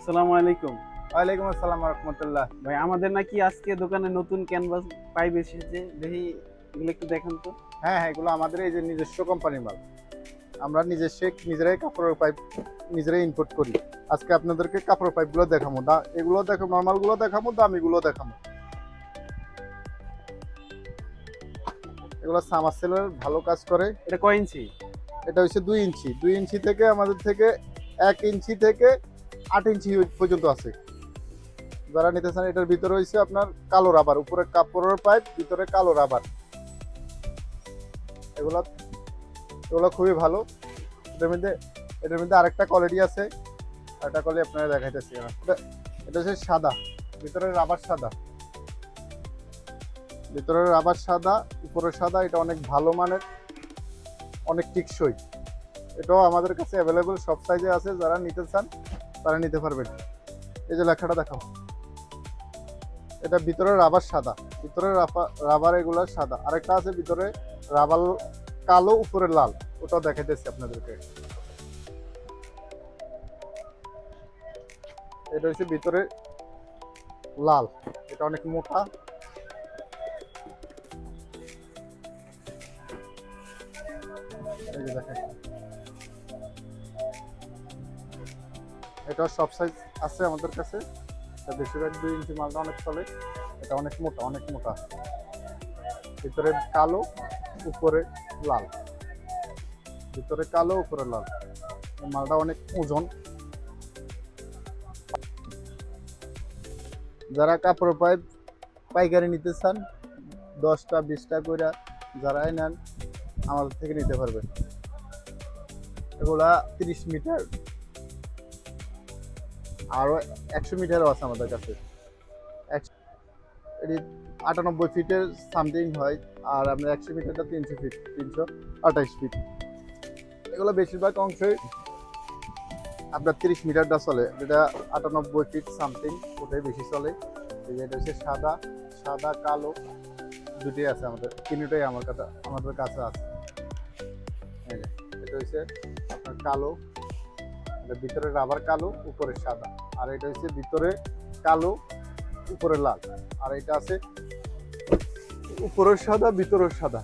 আসসালামু আলাইকুম। ওয়ালাইকুম আসসালাম রাহমাতুল্লাহ। ভাই আমাদের নাকি আজকে দোকানে নতুন ক্যানভাস পাইপ এসেছে, দেখি এগুলো একটু দেখান তো। হ্যাঁ হ্যাঁ, এগুলো আমাদের এই যে নিজস্ব কোম্পানির মাল। আমরা নিজেরাই কাপড়ের পাইপ নিজেরাই ইনপুট করি। আজকে আপনাদেরকে কাপড়ের পাইপগুলো দেখাবো, এগুলো দেখাবো, নর্মালগুলো দেখাবো, দামিগুলো দেখাবো। এগুলো সামারসেলের ভালো কাজ করে। এটা কয় ইঞ্চি? এটা হচ্ছে 2 ইঞ্চি। 2 ইঞ্চি থেকে আমাদের থেকে 1 ইঞ্চি থেকে 8 ইঞ্চি পর্যন্ত আছে। যারা নিতে চান, এটার ভিতরে হচ্ছে আপনার কালো রাবার, উপরে কাপড়ের পাইপ, ভিতরে কালো রাবার। এগুলো এগুলো খুবই ভালো। এটার মধ্যে আরেকটা কোয়ালিটি আছে, একটা কোয়ালিটি আপনারা দেখাইতেছি। এটা হচ্ছে সাদা, ভিতরে রাবার সাদা, ভিতরের রাবার সাদা, উপরে সাদা। এটা অনেক ভালো মানের, অনেক টিকসই। এটাও আমাদের কাছে অ্যাভেলেবল, সব সাইজে আছে। যারা নিতে চান তারা নিতে পারবেন। এই যে লেখাটা দেখাও, এটা ভিতরে রাবার সাদা, ভিতরে রাবার এগুলো সাদা। আরেকটা আছে ভিতরে রাবার কালো, উপরে লাল, ওটাও দেখাইতেছি আপনাদেরকে। এটা হচ্ছে ভিতরে লাল, এটা অনেক মোটা। এই যে দেখেন, এটা সব সাইজ আছে আমাদের কাছে। এটা বেশিরভাগ 2 ইঞ্চি মালটা অনেক চলে। এটা অনেক মোটা, অনেক মোটা, ভিতরে কালো, উপরে লাল, ভিতরে কালো, উপরে লাল। মালটা অনেক ওজন। যারা কাপড় পাইপ পাইকারি নিতে চান, 10টা 20টা করে যারাই নেন আমাদের থেকে নিতে পারবেন। এগুলা 30 মিটার, আরো 100 মিটারও আছে আমাদের কাছে। এটি 98 ফিটের সামথিং হয়, আর আপনার 100 মিটারটা 300 ফিট, 328 ফিট। এগুলো বেশিরভাগ অংশই আপনার 30 মিটারটা চলে, যেটা 98 ফিট সামথিং, ওটাই বেশি চলে। এটা হচ্ছে সাদা, সাদা কালো দুটোই আছে আমাদের, তিনটাই আমাদের কাছে আছে। এটা হচ্ছে আপনার কালো, এটা ভিতরে রাবার কালো, উপরে সাদা। আর এটা হচ্ছে ভিতরে কালো, উপরে লাল। আর এটা আছে উপরে সাদা, ভিতরে সাদা।